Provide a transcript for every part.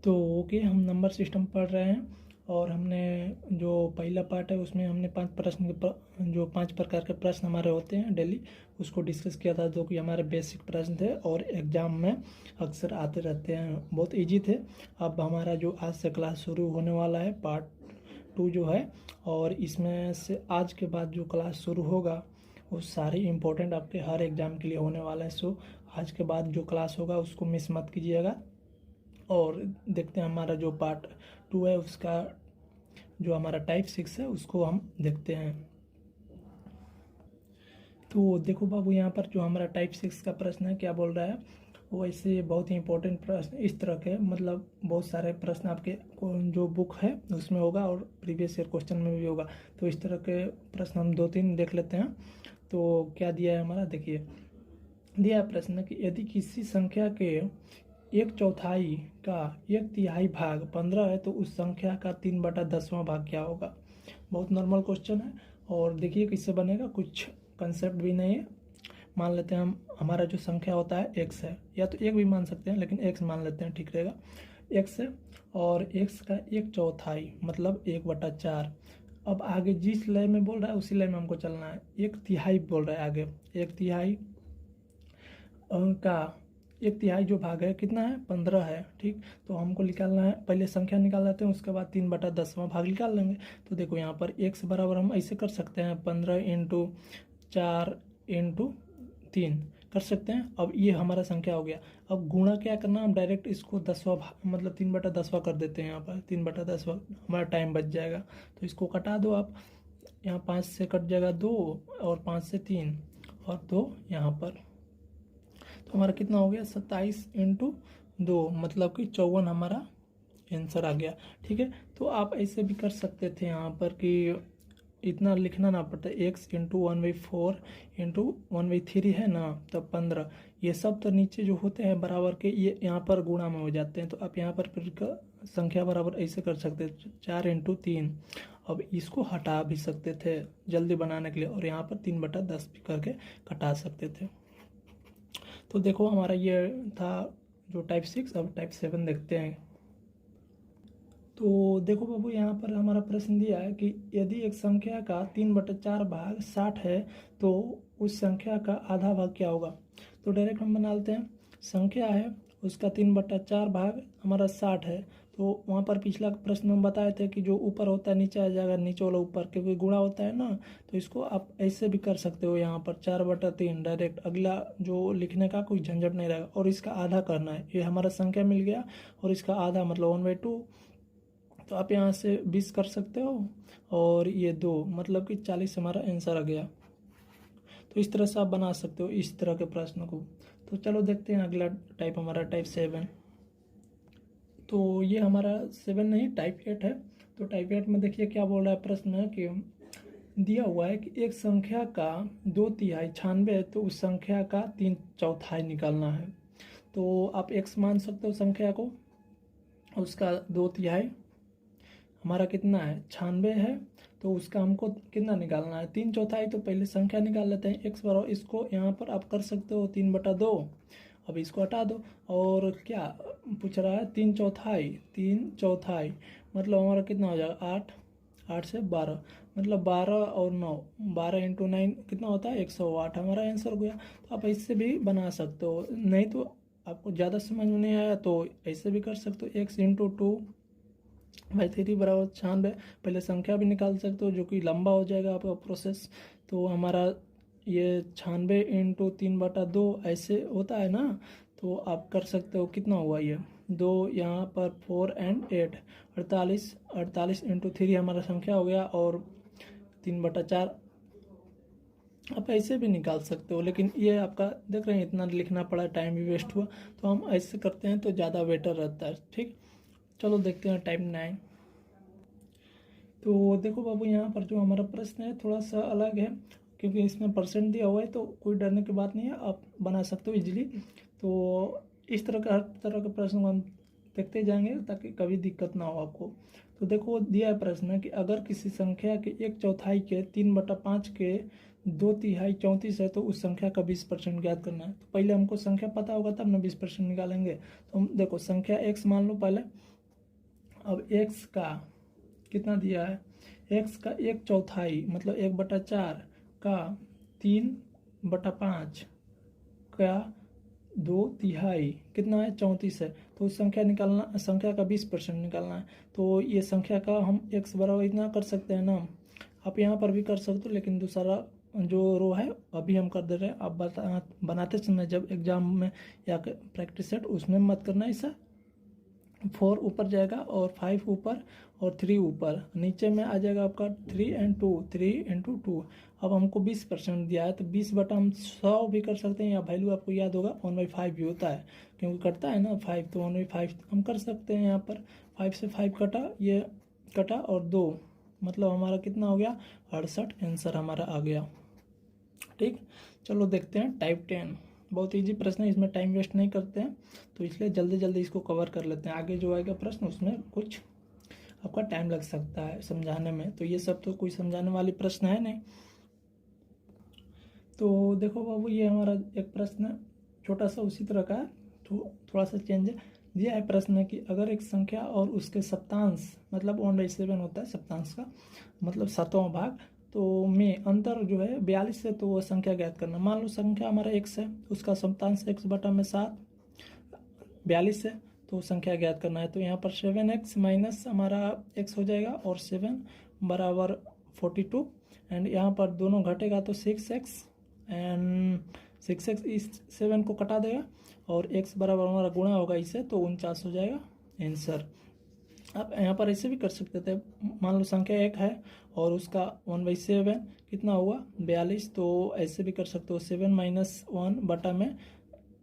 तो ओके, हम number system पढ़ रहे हैं और हमने जो पहला पार्ट है उसमें हमने 5 प्रश्न के जो 5 प्रकार के प्रश्न हमारे होते हैं डेली, उसको डिस्कस किया था, जो कि हमारे बेसिक प्रश्न थे और एग्ज़ाम में अक्सर आते रहते हैं, बहुत इजी थे। अब हमारा जो आज से क्लास शुरू होने वाला है पार्ट 2 जो है, और इसमें से आज के बाद जो क्लास शुरू होगा वो सारी इम्पोर्टेंट आपके हर एग्ज़ाम के लिए होने वाला है। सो आज के बाद जो क्लास होगा उसको मिस मत कीजिएगा। और देखते हैं हमारा जो पार्ट 2 है उसका जो हमारा टाइप 6 है उसको हम देखते हैं। तो देखो बाबू, यहाँ पर जो हमारा टाइप 6 का प्रश्न है क्या बोल रहा है, वो ऐसे बहुत ही इंपॉर्टेंट प्रश्न इस तरह के, मतलब बहुत सारे प्रश्न आपके जो बुक है उसमें होगा और प्रीवियस ईयर क्वेश्चन में भी होगा। तो इस तरह के प्रश्न हम 2-3 देख लेते हैं। तो क्या दिया है हमारा, देखिए दिया है प्रश्न कि यदि किसी संख्या के 1/4 का 1/3 भाग 15 है तो उस संख्या का 3/10वां भाग क्या होगा। बहुत नॉर्मल क्वेश्चन है और देखिए किससे बनेगा, कुछ कंसेप्ट भी नहीं है। मान लेते हैं हम, हमारा जो संख्या होता है x है, या तो 1 भी मान सकते हैं लेकिन x मान लेते हैं, ठीक रहेगा। x है और x का 1/4 मतलब 1/4। अब आगे जिस लय में बोल रहा है उसी लय में हमको चलना है। 1/3 बोल रहा है आगे, 1/3 का 1/3 जो भाग है कितना है, 15 है, ठीक। तो हमको निकालना है, पहले संख्या निकाल लेते हैं, उसके बाद 3/10वां भाग निकाल लेंगे। तो देखो यहाँ पर x बराबर हम ऐसे कर सकते हैं, 15 × 4 × 3 कर सकते हैं। अब ये हमारा संख्या हो गया। अब गुणा क्या करना, हम डायरेक्ट इसको 10वां भाग मतलब 3/10वां कर देते हैं। यहाँ पर 3/10वां हमारा टाइम बच जाएगा। तो इसको कटा दो आप, यहाँ 5 से कट जाएगा 2 और 5 से 3 और 2 यहाँ पर। तो हमारा कितना हो गया, 27 × 2 मतलब कि 54 हमारा आंसर आ गया, ठीक है। तो आप ऐसे भी कर सकते थे यहाँ पर कि इतना लिखना ना पड़ता, x × 1/4 × 1/3 है ना, तब 15। ये सब तो नीचे जो होते हैं बराबर के, ये यहाँ पर गुणा में हो जाते हैं। तो आप यहाँ पर फिर संख्या बराबर ऐसे कर सकते थे, 4 × 3। अब इसको हटा भी सकते थे जल्दी बनाने के लिए, और यहाँ पर 3/10 भी करके कटा सकते थे। तो देखो हमारा ये था जो टाइप 6। अब टाइप 7 देखते हैं। तो देखो बाबू, यहाँ पर हमारा प्रश्न दिया है कि यदि एक संख्या का 3/4 भाग 60 है तो उस संख्या का आधा भाग क्या होगा। तो डायरेक्ट हम बना लेते हैं, संख्या है उसका 3/4 भाग हमारा 60 है। तो वहाँ पर पिछला प्रश्न हम बताए थे कि जो ऊपर होता है नीचे आ जाएगा, नीचे वाला ऊपर, क्योंकि गुणा होता है ना। तो इसको आप ऐसे भी कर सकते हो, यहाँ पर 4/3 डायरेक्ट, अगला जो लिखने का कोई झंझट नहीं रहेगा। और इसका आधा करना है, ये हमारा संख्या मिल गया और इसका आधा मतलब 1/2। तो आप यहाँ से 20 कर सकते हो और ये 2 मतलब कि 40 हमारा आंसर आ गया। तो इस तरह से आप बना सकते हो इस तरह के प्रश्न को। तो चलो देखते हैं अगला टाइप, हमारा टाइप 7। तो ये हमारा 7 नहीं, टाइप 8 है। तो टाइप 8 में देखिए क्या बोल रहा है प्रश्न, कि दिया हुआ है कि एक संख्या का 2/3 96 है तो उस संख्या का 3/4 निकालना है। तो आप x मान सकते हो संख्या को, उसका 2/3 हमारा कितना है, 96 है। तो उसका हमको कितना निकालना है, 3/4। तो पहले संख्या निकाल लेते हैं, x बराबर, इसको यहाँ पर आप कर सकते हो 3/2। अब इसको हटा दो और क्या पूछ रहा है, 3/4 मतलब हमारा कितना हो जाएगा, 8, 8 से 12 मतलब 12 और 9, 12 × 9 कितना होता है, 108 हमारा आंसर हो गया। तो आप ऐसे भी बना सकते हो, नहीं तो आपको ज़्यादा समझ में नहीं आया तो ऐसे भी कर सकते हो, x × 2/3 बराबर 96। पहले संख्या भी निकाल सकते हो जो कि लंबा हो जाएगा आपका प्रोसेस। तो हमारा ये 96 × 3/2 ऐसे होता है ना। तो आप कर सकते हो, कितना हुआ ये 2, यहाँ पर 4 और 8, 48, 48 × 3 हमारा संख्या हो गया और 3/4 आप ऐसे भी निकाल सकते हो। लेकिन ये आपका देख रहे हैं इतना लिखना पड़ा, टाइम भी वेस्ट हुआ। तो हम ऐसे करते हैं तो ज़्यादा बेटर रहता है, ठीक। चलो देखते हैं टाइप 9। तो देखो बाबू, यहाँ पर जो हमारा प्रश्न है थोड़ा सा अलग है, क्योंकि इसमें परसेंट दिया हुआ है, तो कोई डरने की बात नहीं है, आप बना सकते हो इजीली। तो इस तरह का हर तरह के प्रश्न को हम देखते जाएंगे ताकि कभी दिक्कत ना हो आपको। तो देखो दिया है प्रश्न कि अगर किसी संख्या के 1/4 के 3/5 के 2/3 34 है, तो उस संख्या का 20% ज्ञात करना है। तो पहले हमको संख्या पता होगा तब ना 20% निकालेंगे। तो हम देखो संख्या x मान लो पहले। अब x का कितना दिया है, x का 1/4 मतलब 1/4 का 3/5 का 2/3 कितना है, 34 है। तो उस संख्या निकालना, संख्या का 20% निकालना है। तो ये संख्या का हम x बराबर इतना कर सकते हैं ना, आप यहाँ पर भी कर सकते हो, लेकिन दूसरा जो रो है अभी हम कर दे रहे हैं। आप बनाते समय जब एग्जाम में या प्रैक्टिस सेट उसमें मत करना ऐसा। 4 ऊपर जाएगा और 5 ऊपर और 3 ऊपर, नीचे में आ जाएगा आपका 3 × 2। अब हमको 20% दिया है, तो 20 बटा हम 100 भी कर सकते हैं, या वैल्यू आपको याद होगा 1/5 भी होता है, क्योंकि कटता है ना 5, तो 1/5 हम कर सकते हैं। यहाँ पर 5 से 5 कटा, ये कटा और 2, मतलब हमारा कितना हो गया, 68 आंसर हमारा आ गया। ठीक, चलो देखते हैं टाइप 10। बहुत इजी प्रश्न है, इसमें टाइम वेस्ट नहीं करते हैं, तो इसलिए जल्दी जल्दी इसको कवर कर लेते हैं। आगे जो आएगा प्रश्न उसमें कुछ आपका टाइम लग सकता है समझाने में, तो ये सब तो कोई समझाने वाली प्रश्न है नहीं। तो देखो बाबू, ये हमारा एक प्रश्न छोटा सा उसी तरह का है, तो थोड़ा सा चेंज है। दिया है प्रश्न कि अगर एक संख्या और उसके सप्तांश, मतलब 1/7 होता है सप्तांश का मतलब 7वां भाग, तो में अंतर जो है 42 है, तो वो संख्या ज्ञात करना। मान लो संख्या हमारा x है, उसका सप्तांश x/7 42 है, तो संख्या ज्ञात करना है। तो यहाँ पर 7x माइनस हमारा x हो जाएगा और 7 बराबर 42, एंड यहाँ पर दोनों घटेगा तो 6x एंड 6x इस 7 को कटा देगा और x बराबर हमारा गुणा होगा इससे, तो 49 हो जाएगा आंसर। आप यहाँ पर ऐसे भी कर सकते थे, मान लो संख्या 1 है और उसका 1/7 कितना हुआ 42, तो ऐसे भी कर सकते हो 7 - 1 बटा में,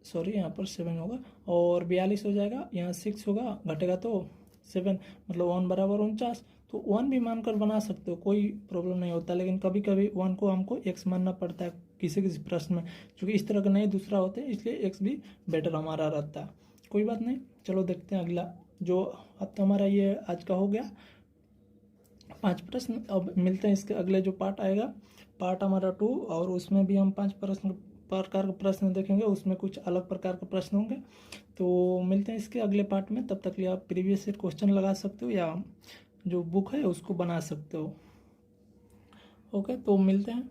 सॉरी यहाँ पर 7 होगा और 42 हो जाएगा, यहाँ 6 होगा घटेगा तो 7, मतलब 1 बराबर 49। तो 1 भी मानकर बना सकते हो, कोई प्रॉब्लम नहीं होता, लेकिन कभी कभी 1 को हमको x मानना पड़ता है किसी किसी प्रश्न में, क्योंकि इस तरह का नहीं दूसरा होते हैं, इसलिए x भी बेटर हमारा रहता है। कोई बात नहीं, चलो देखते हैं अगला। जो अब तो हमारा ये आज का हो गया 5 प्रश्न। अब मिलते हैं इसके अगले जो पार्ट आएगा, पार्ट हमारा 2, और उसमें भी हम 5 प्रकार के प्रश्न देखेंगे, उसमें कुछ अलग प्रकार के प्रश्न होंगे। तो मिलते हैं इसके अगले पार्ट में, तब तक के लिए आप प्रीवियस ईयर क्वेश्चन लगा सकते हो या जो बुक है उसको बना सकते हो। ओके, तो मिलते हैं।